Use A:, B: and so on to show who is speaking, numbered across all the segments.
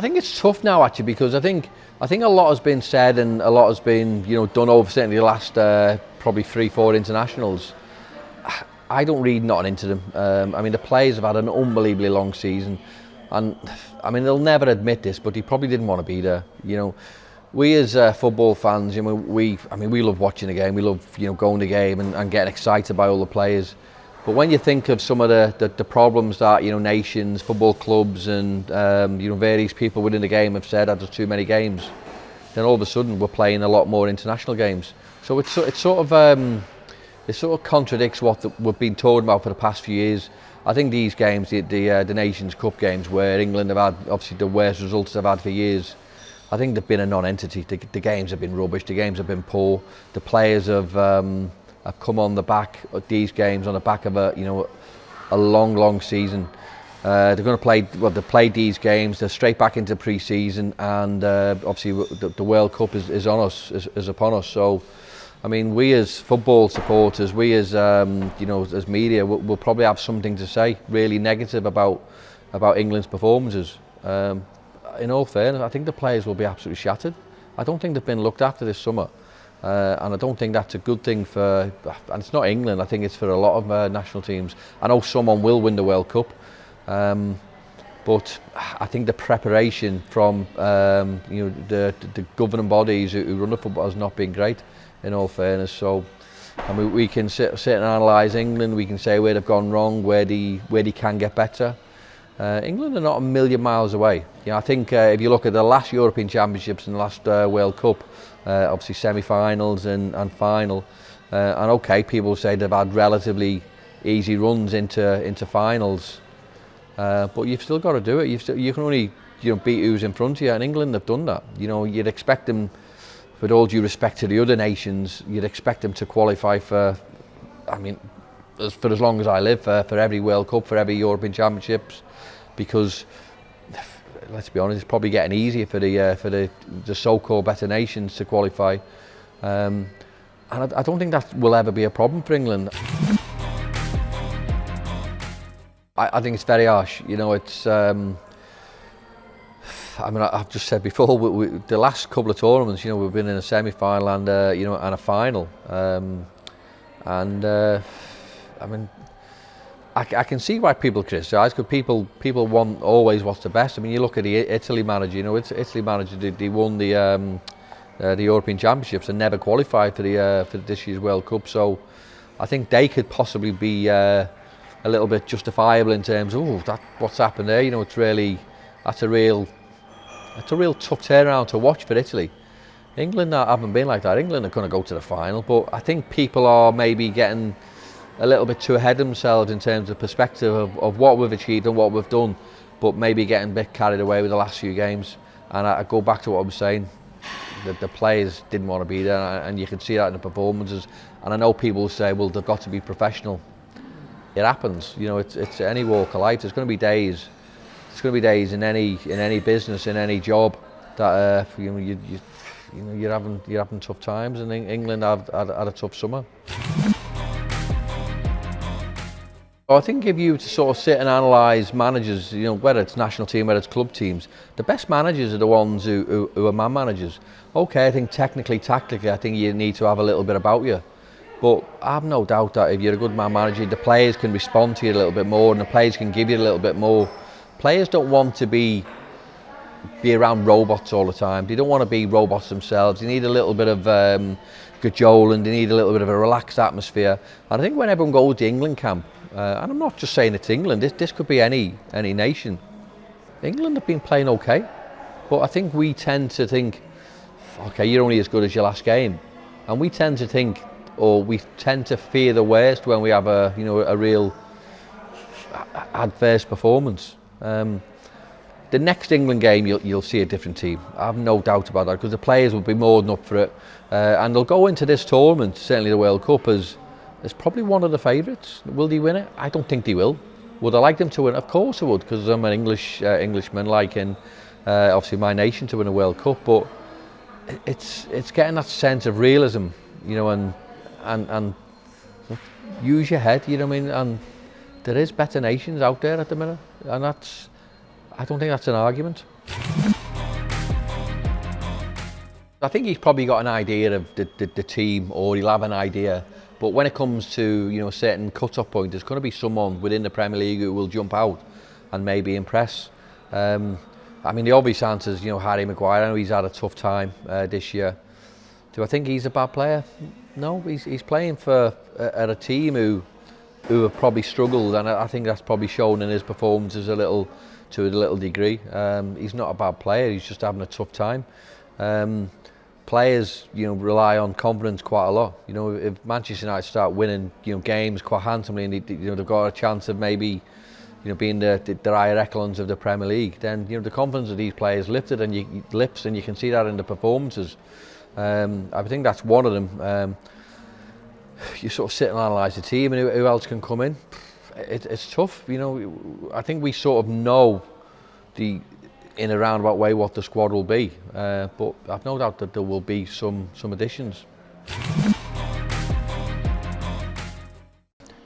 A: I think it's tough now actually, because I think a lot has been said and a lot has been done over certainly the last probably 3-4 internationals. I don't read nothing into them. I mean, the players have had an unbelievably long season, and I mean they'll never admit this, but he probably didn't want to be there. We as football fans, we love watching the game. We love going to the game and getting excited by all the players. But when you think of some of the problems that nations, football clubs, and various people within the game have said that there's too many games, then all of a sudden we're playing a lot more international games. So it sort of contradicts what we've been talking about for the past few years. I think these games, the Nations Cup games, where England have had obviously the worst results they've had for years, I think they've been a non-entity. The games have been rubbish. The games have been poor. The players have come on the back of these games on the back of a long season. They're going to play. Well, they played these games. They're straight back into pre-season, and obviously the World Cup is on us, is upon us. So, I mean, we as football supporters, we as as media, we'll probably have something to say really negative about England's performances. In all fairness, I think the players will be absolutely shattered. I don't think they've been looked after this summer. And I don't think that's a good thing and it's not England, I think it's for a lot of national teams. I know someone will win the World Cup, but I think the preparation from the governing bodies who run the football has not been great, in all fairness. So I mean, we can sit and analyse England, we can say where they've gone wrong, where they can get better. England are not a million miles away. I think if you look at the last European Championships and the last World Cup, obviously semi-finals and final, and okay, people say they've had relatively easy runs into finals, but you've still got to do it. You can only beat who's in front of you, and England have done that. You'd expect them, with all due respect to the other nations, you'd expect them to qualify for, I mean, for as long as I live, for every World Cup, for every European Championships, because let's be honest, it's probably getting easier for the so-called better nations to qualify, and I don't think that will ever be a problem for England. I think it's very harsh. It's I mean, I've just said before, the last couple of tournaments, we've been in a semi-final and and a final, I mean, I can see why people criticise, because people want always what's the best. I mean, you look at the Italy manager. Italy manager, they won the European Championships and never qualified for this year's World Cup. So I think they could possibly be a little bit justifiable in terms of what's happened there. That's a real tough turnaround to watch for Italy. England haven't been like that. England are going to go to the final, but I think people are maybe getting a little bit too ahead of themselves in terms of perspective of what we've achieved and what we've done, but maybe getting a bit carried away with the last few games. And I go back to what I was saying, the players didn't want to be there, and you can see that in the performances. And I know people say, well, they've got to be professional. It happens, it's any walk of life. There's going to be days. There's going to be days in any business, in any job, that you're having tough times, and England had a tough summer. I think if you to sort of sit and analyse managers, whether it's national team, whether it's club teams, the best managers are the ones who are man managers. Okay, I think technically, tactically, I think you need to have a little bit about you. But I have no doubt that if you're a good man manager, the players can respond to you a little bit more, and the players can give you a little bit more. Players don't want to be around robots all the time. They don't want to be robots themselves. They need a little bit of cajoling. They need a little bit of a relaxed atmosphere. And I think when everyone goes to England camp, and I'm not just saying it's England, this could be any nation. England have been playing okay, but I think we tend to think, okay, you're only as good as your last game. And we tend to think, or we tend to fear the worst when we have a real adverse performance. The next England game, you'll see a different team. I have no doubt about that, because the players will be more than up for it, and they'll go into this tournament, certainly the World Cup, as probably one of the favourites. Will they win it? I don't think they will. Would I like them to win? Of course I would, because I'm an Englishman, liking obviously my nation to win a World Cup. But it's getting that sense of realism, and use your head. You know what I mean? And there is better nations out there at the minute, and I don't think that's an argument. I think he's probably got an idea of the team, or he'll have an idea. But when it comes to a certain cut-off point, there's going to be someone within the Premier League who will jump out and maybe impress. I mean, the obvious answer is Harry Maguire. I know he's had a tough time this year. Do I think he's a bad player? No, he's playing for at a team who have probably struggled, and I think that's probably shown in his performances to a little degree. He's not a bad player. He's just having a tough time. Players, rely on confidence quite a lot. If Manchester United start winning, games quite handsomely, and they've got a chance of maybe, being the higher echelons of the Premier League, then the confidence of these players lifted, and you can see that in the performances. I think that's one of them. You sort of sit and analyse the team, and who else can come in. It's tough. I think we sort of know in a roundabout way what the squad will be, but I've no doubt that there will be some additions.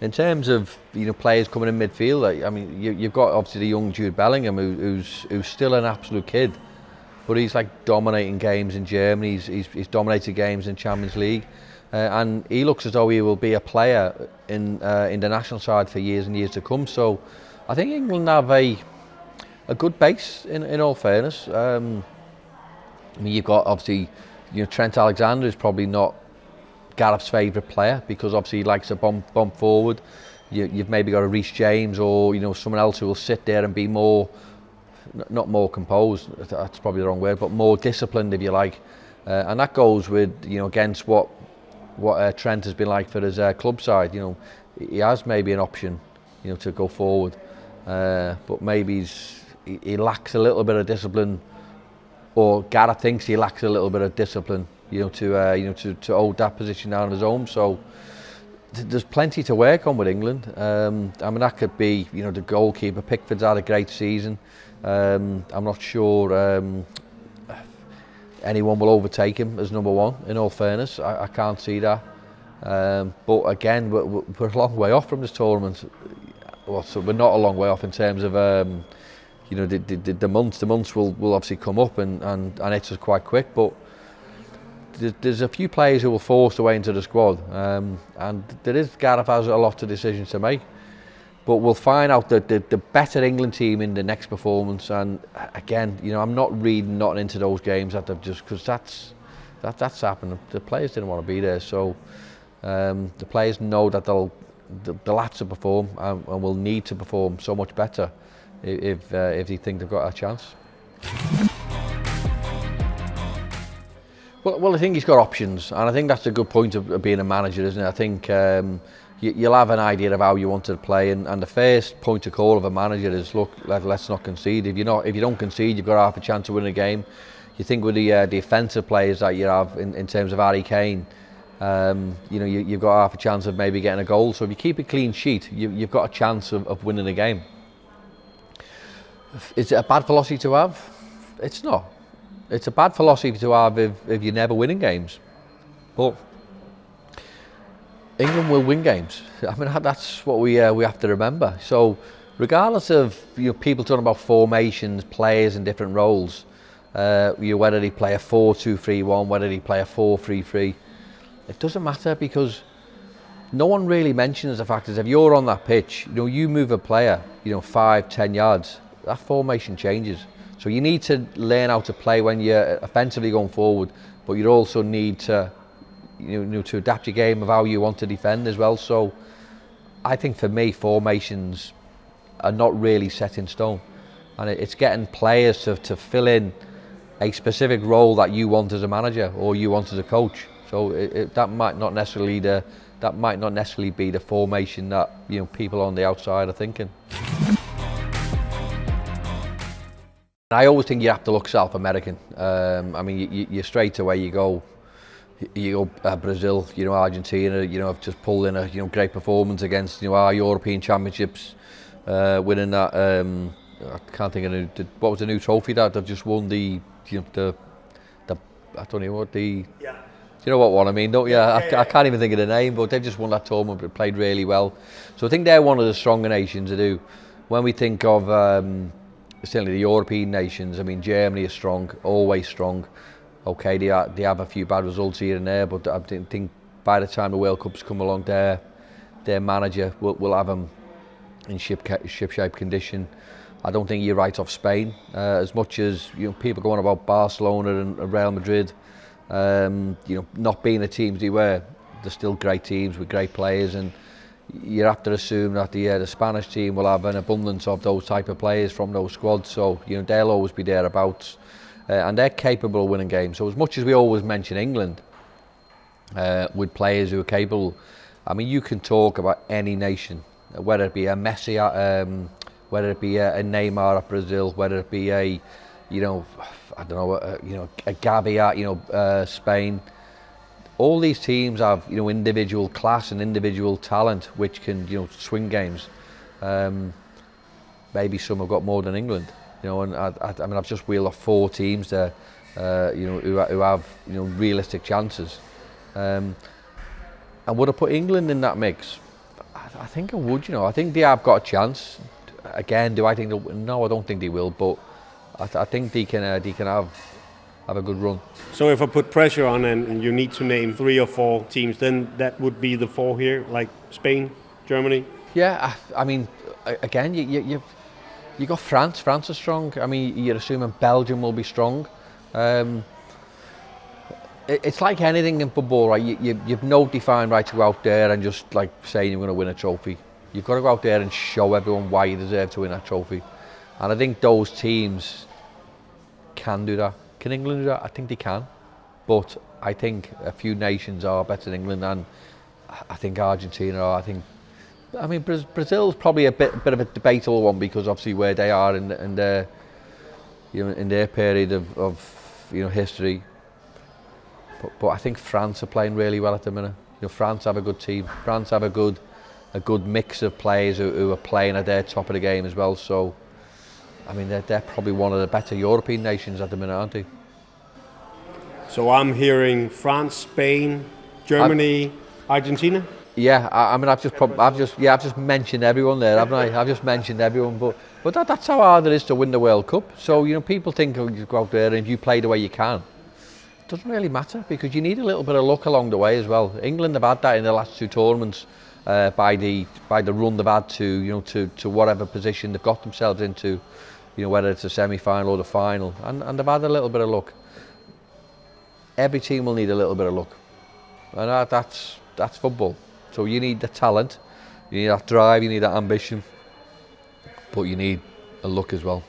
A: In terms of players coming in midfield, I mean you've got obviously the young Jude Bellingham who's still an absolute kid, but he's like dominating games in Germany. He's dominated games in Champions League, and he looks as though he will be a player in the national side for years and years to come. So I think England have a good base in all fairness. I mean, you've got obviously Trent Alexander is probably not Gareth's favourite player, because obviously he likes to bomb forward. You've maybe got a Reece James or someone else who will sit there and be not more composed, that's probably the wrong word, but more disciplined, if you like, and that goes with against what Trent has been like for his club side. He has maybe an option to go forward, but maybe he lacks a little bit of discipline, or Gareth thinks he lacks a little bit of discipline, to hold that position down on his own. So there's plenty to work on with England. I mean, that could be, the goalkeeper. Pickford's had a great season. I'm not sure anyone will overtake him as number one, in all fairness. I can't see that. But again, we're a long way off from this tournament. Well, so we're not a long way off in terms of the months. The months will obviously come up and it's just quite quick, but there's a few players who will force their way into the squad, and Gareth has a lot of decisions to make. But we'll find out the better England team in the next performance. And again, I'm not reading nothing into those games that they've just, because that's happened. The players didn't want to be there, so the players know that they'll have to perform and will need to perform so much better if they think they've got a chance. Well, I think he's got options, and I think that's a good point of being a manager, isn't it? I think you'll have an idea of how you want to play, and the first point of call of a manager is, look, let's not concede. If you don't concede, you've got half a chance to win a game. You think with the offensive players that you have in terms of Harry Kane, you've got half a chance of maybe getting a goal. So if you keep a clean sheet, you've got a chance of winning a game. Is it a bad philosophy to have? It's not. It's a bad philosophy to have if you're never winning games. But England will win games. I mean, that's what we have to remember. So regardless of people talking about formations, players in different roles, whether they play a 4-2-3-1, whether they play a 4-3-3, it doesn't matter, because no one really mentions the fact that if you're on that pitch, you move a player 5-10 yards, that formation changes. So you need to learn how to play when you're offensively going forward, but you also need to to adapt your game of how you want to defend as well. So I think for me, formations are not really set in stone, and it's getting players to fill in a specific role that you want as a manager or you want as a coach. So that might not necessarily be the formation that people on the outside are thinking. I always think you have to look South American. I mean, you straight away you go Brazil, Argentina. Have just pulled in a great performance against our European Championships, winning that. I can't think of what was the new trophy that they've just won. The I don't know what the. Yeah. Do you know what one I mean? Don't you? I can't even think of the name, but they've just won that tournament. But played really well. So I think they're one of the stronger nations to do. When we think of certainly the European nations. I mean, Germany is strong, always strong. Okay, they have a few bad results here and there, but I think by the time the World Cup's come along, their manager will have them in ship-shape condition. I don't think you write off Spain as much as people going about Barcelona and Real Madrid. Not being the teams they were, they're still great teams with great players, and you have to assume that the Spanish team will have an abundance of those type of players from those squads. So they'll always be thereabouts, and they're capable of winning games. So as much as we always mention England with players who are capable, I mean, you can talk about any nation, whether it be a Messi, whether it be a Neymar at Brazil, whether it be a Gavi at Spain. All these teams have individual class and individual talent which can swing games. Maybe some have got more than England. And I mean, I've just wheeled off 4 teams there, who have realistic chances. And would I put England in that mix? I think I would. I think they have got a chance. Again, do I think they'll? No, I don't think they will. But I think they can have a good run.
B: So if I put pressure on and you need to name 3 or 4 teams, then that would be the 4 here, like Spain, Germany.
A: Yeah, I mean, again, you got France. France is strong. I mean, you're assuming Belgium will be strong. It's like anything in football, right? You've no defined right to go out there and just like saying you're going to win a trophy. You've got to go out there and show everyone why you deserve to win that trophy. And I think those teams can do that. Can England do that? I think they can. But I think a few nations are better than England, and I think Argentina are. I mean, Brazil's probably a bit of a debatable one because obviously where they are in their in their period of history. But I think France are playing really well at the minute. France have a good team. France have a good mix of players who are playing at their top of the game as well. So, I mean, they're probably one of the better European nations at the minute, aren't they?
B: So I'm hearing France, Spain, Germany, Argentina.
A: Yeah, I mean, I've just mentioned everyone there, haven't I? I've just mentioned everyone, but that's how hard it is to win the World Cup. So people think you go out there and if you play the way you can, it doesn't really matter because you need a little bit of luck along the way as well. England have had that in the last 2 tournaments by the run they've had to whatever position they've got themselves into, whether it's a semi-final or the final, and they've had a little bit of luck. Every team will need a little bit of luck, and that's football. So you need the talent, you need that drive, you need that ambition, but you need a luck as well.